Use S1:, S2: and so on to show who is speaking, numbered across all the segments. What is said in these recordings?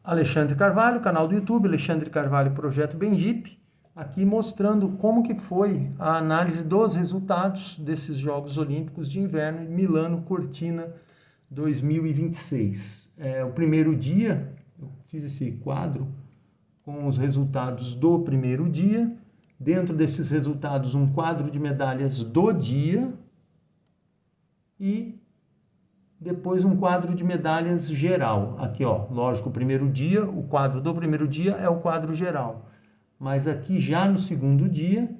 S1: Alexandre Carvalho, canal do YouTube, Alexandre Carvalho Projeto Bendip, aqui mostrando como que foi a análise dos resultados desses Jogos Olímpicos de Inverno em Milano Cortina 2026. O primeiro dia, eu fiz esse quadro com os resultados do primeiro dia, dentro desses resultados um quadro de medalhas do dia e depois um quadro de medalhas geral. Aqui, ó, lógico, o primeiro dia, o quadro do primeiro dia é o quadro geral. Mas aqui já no segundo dia,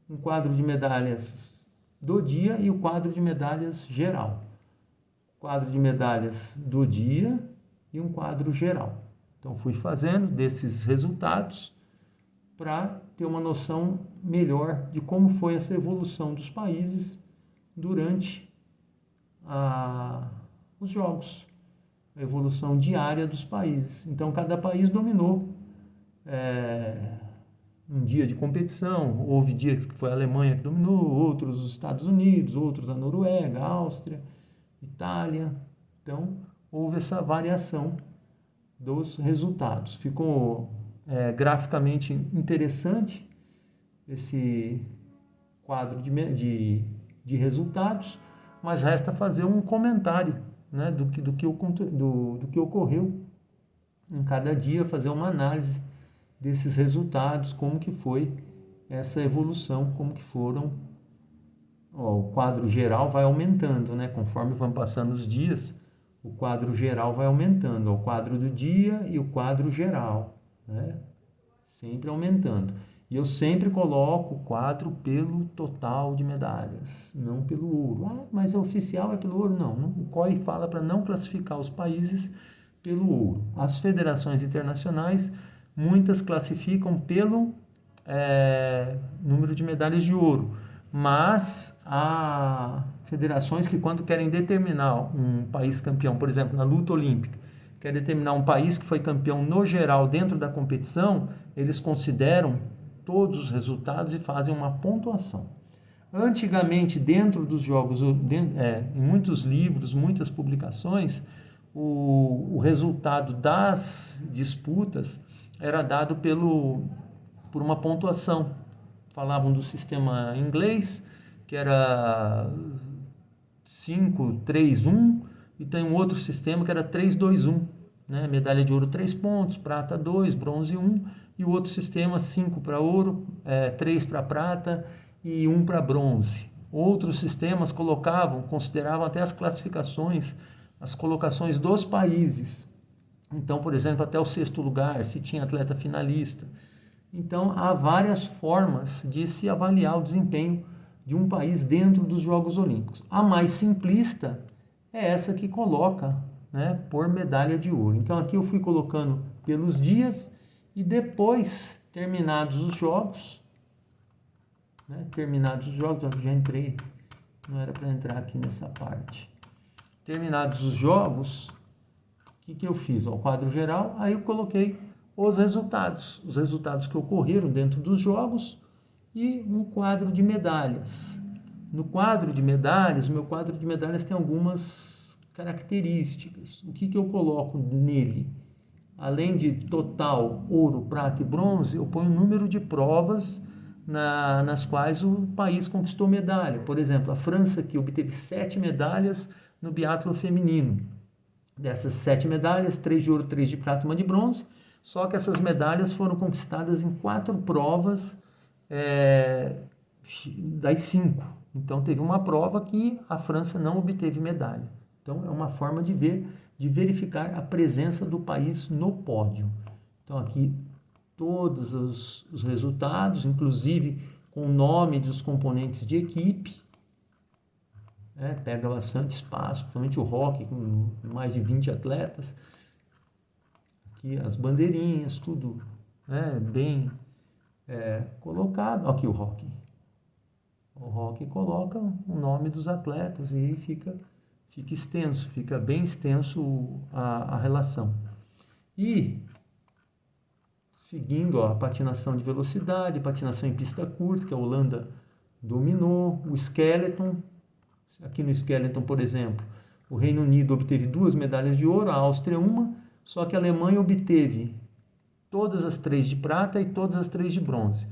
S1: um quadro de medalhas do dia e o quadro de medalhas geral. Quadro de medalhas do dia e um quadro geral. Então fui fazendo desses resultados para ter uma noção melhor de como foi essa evolução dos países durante os jogos, a evolução diária dos países. Então, cada país dominou um dia de competição. Houve dias que foi a Alemanha que dominou, outros os Estados Unidos, outros a Noruega, a Áustria, Itália. Então, houve essa variação dos resultados. Ficou graficamente interessante esse quadro de resultados, mas resta fazer um comentário, né, do que ocorreu em cada dia, fazer uma análise desses resultados, como que foi essa evolução, como que foram. O quadro geral vai aumentando, né, conforme vão passando os dias, o quadro geral vai aumentando, o quadro do dia e o quadro geral, né, sempre aumentando. E eu sempre coloco o quadro pelo total de medalhas, não pelo ouro. Mas a oficial é pelo ouro? Não. O COI fala para não classificar os países pelo ouro. As federações internacionais, muitas classificam pelo número de medalhas de ouro. Mas há federações que, quando querem determinar um país campeão, por exemplo, na luta olímpica, quer determinar um país que foi campeão no geral dentro da competição, eles consideram todos os resultados e fazem uma pontuação. Antigamente, dentro dos jogos, em muitos livros, muitas publicações, o resultado das disputas era dado por uma pontuação. Falavam do sistema inglês, que era 5-3-1, e tem um outro sistema que era 3-2-1. Né? Medalha de ouro 3 pontos, prata 2, bronze 1, e o outro sistema 5 para ouro, 3 para prata e 1 para bronze. Outros sistemas consideravam até as classificações, as colocações dos países. Então, por exemplo, até o 6º lugar, se tinha atleta finalista. Então, há várias formas de se avaliar o desempenho de um país dentro dos Jogos Olímpicos. A mais simplista é essa que coloca, né, por medalha de ouro. Então, aqui eu fui colocando pelos dias e depois, terminados os jogos, já entrei, não era para entrar aqui nessa parte. Terminados os jogos, o que eu fiz? O quadro geral, aí eu coloquei os resultados que ocorreram dentro dos jogos e um quadro de medalhas. No quadro de medalhas, o meu quadro de medalhas tem algumas características. O que eu coloco nele? Além de total, ouro, prata e bronze, eu ponho o número de provas nas quais o país conquistou medalha. Por exemplo, a França, que obteve 7 medalhas no biatlo feminino. Dessas 7 medalhas, 3 de ouro, 3 de prata e 1 de bronze. Só que essas medalhas foram conquistadas em 4 provas das 5. Então, teve uma prova que a França não obteve medalha. Então, é uma forma de verificar a presença do país no pódio. Então, aqui todos os resultados, inclusive com o nome dos componentes de equipe. Pega bastante espaço, principalmente o hóquei, com mais de 20 atletas. Aqui as bandeirinhas, tudo bem colocado. Aqui o hóquei. O hóquei coloca o nome dos atletas e aí fica extenso, fica bem extenso a relação. E seguindo a patinação de velocidade, patinação em pista curta, que a Holanda dominou, o skeleton. Aqui no skeleton, por exemplo, o Reino Unido obteve 2 medalhas de ouro, a Áustria 1, só que a Alemanha obteve todas as 3 de prata e todas as 3 de bronze.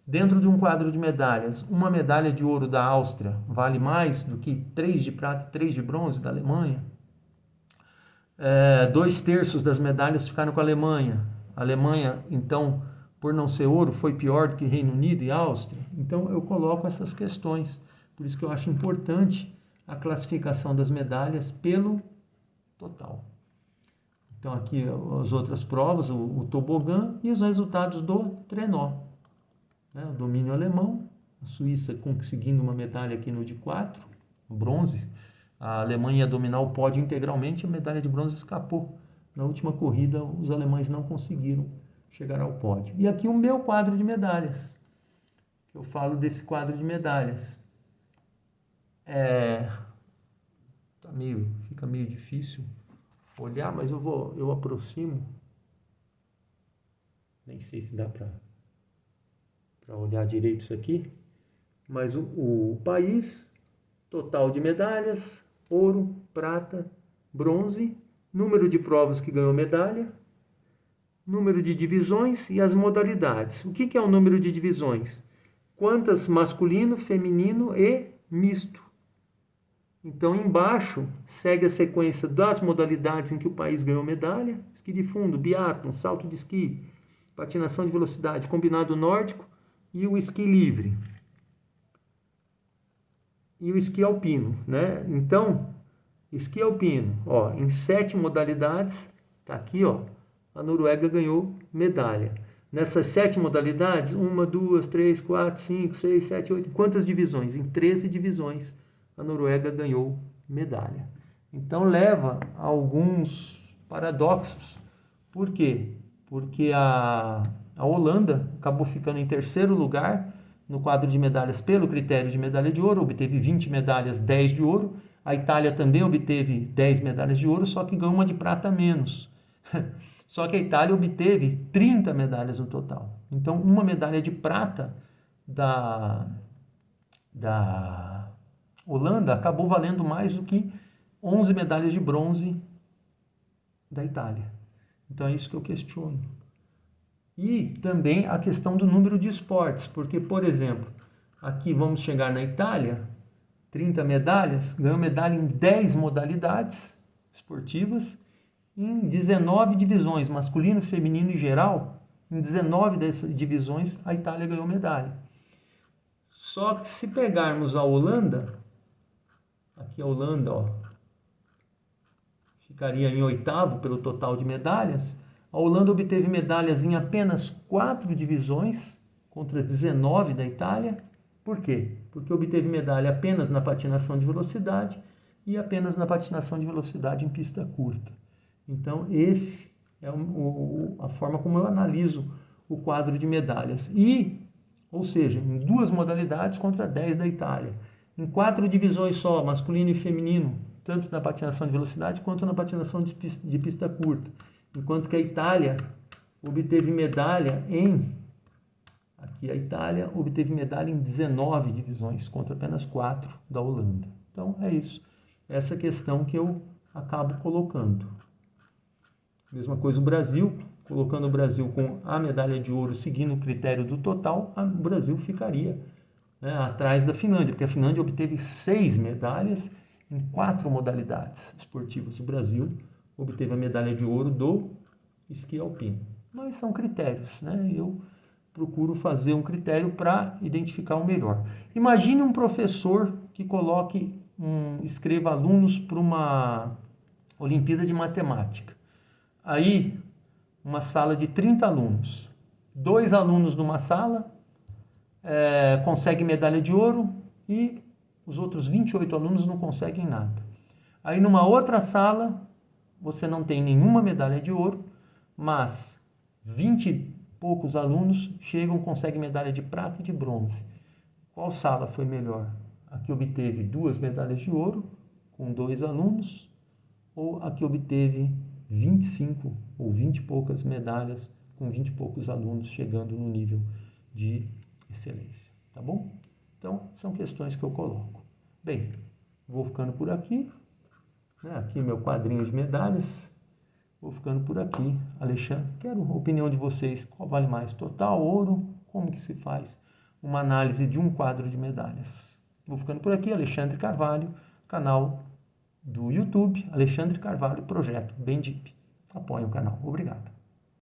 S1: Dentro de um quadro de medalhas, uma medalha de ouro da Áustria vale mais do que 3 de prata e 3 de bronze da Alemanha. 2/3 das medalhas ficaram com a Alemanha. A Alemanha, então, por não ser ouro, foi pior do que Reino Unido e Áustria. Então, eu coloco essas questões. Por isso que eu acho importante a classificação das medalhas pelo total. Então, aqui as outras provas, o tobogã e os resultados do trenó. O domínio alemão, a Suíça conseguindo uma medalha aqui no de 4, bronze. A Alemanha ia dominar o pódio integralmente, a medalha de bronze escapou. Na última corrida, os alemães não conseguiram chegar ao pódio. E aqui o meu quadro de medalhas. Eu falo desse quadro de medalhas. Fica meio difícil olhar, mas eu aproximo. Nem sei se dá para olhar direito isso aqui. Mas o país, total de medalhas, ouro, prata, bronze, número de provas que ganhou medalha, número de divisões e as modalidades. O que é o número de divisões? Quantas masculino, feminino e misto. Então, embaixo, segue a sequência das modalidades em que o país ganhou medalha: esqui de fundo, biatlon, salto de esqui, patinação de velocidade, combinado nórdico e o esqui livre. E o esqui alpino, né? Então, esqui alpino, em 7 modalidades, tá aqui, a Noruega ganhou medalha. Nessas 7 modalidades, 1, 2, 3, 4, 5, 6, 7, 8, quantas divisões? Em 13 divisões, a Noruega ganhou medalha. Então, leva a alguns paradoxos. Por quê? Porque a Holanda acabou ficando em terceiro lugar no quadro de medalhas pelo critério de medalha de ouro, obteve 20 medalhas, 10 de ouro. A Itália também obteve 10 medalhas de ouro, só que ganhou uma de prata a menos. Só que a Itália obteve 30 medalhas no total. Então, uma medalha de prata da Holanda acabou valendo mais do que 11 medalhas de bronze da Itália. Então, é isso que eu questiono. E também a questão do número de esportes, porque, por exemplo, aqui vamos chegar na Itália, 30 medalhas, ganhou medalha em 10 modalidades esportivas, em 19 divisões, masculino, feminino e geral, em 19 dessas divisões a Itália ganhou medalha. Só que se pegarmos a Holanda, aqui a Holanda, ficaria em 8º pelo total de medalhas. A Holanda obteve medalhas em apenas 4 divisões, contra 19 da Itália. Por quê? Porque obteve medalha apenas na patinação de velocidade e apenas na patinação de velocidade em pista curta. Então, esse é a forma como eu analiso o quadro de medalhas. Ou seja, em 2 modalidades contra 10 da Itália. Em 4 divisões só, masculino e feminino, tanto na patinação de velocidade quanto na patinação de pista curta. Enquanto que a Itália obteve medalha aqui a Itália obteve medalha em 19 divisões, contra apenas 4 da Holanda. Então, é isso. Essa questão que eu acabo colocando. Mesma coisa o Brasil, colocando o Brasil com a medalha de ouro, seguindo o critério do total, o Brasil ficaria atrás da Finlândia, porque a Finlândia obteve 6 medalhas em 4 modalidades esportivas. O Brasil obteve a medalha de ouro do esqui alpino. Mas são critérios, né? Eu procuro fazer um critério para identificar o melhor. Imagine um professor que escreva alunos para uma Olimpíada de Matemática. Aí, uma sala de 30 alunos. 2 alunos numa sala conseguem medalha de ouro e os outros 28 alunos não conseguem nada. Aí, numa outra sala, você não tem nenhuma medalha de ouro, mas 20 e poucos alunos conseguem medalha de prata e de bronze. Qual sala foi melhor? A que obteve 2 medalhas de ouro, com 2 alunos, ou a que obteve 25 ou 20 e poucas medalhas, com 20 e poucos alunos, chegando no nível de excelência. Tá bom? Então, são questões que eu coloco. Bem, vou ficando por aqui. Aqui meu quadrinho de medalhas. Vou ficando por aqui. Alexandre, quero a opinião de vocês. Qual vale mais? Total, ouro? Como que se faz uma análise de um quadro de medalhas? Vou ficando por aqui. Alexandre Carvalho, canal do YouTube, Alexandre Carvalho, Projeto BENDIP. Apoie o canal. Obrigado.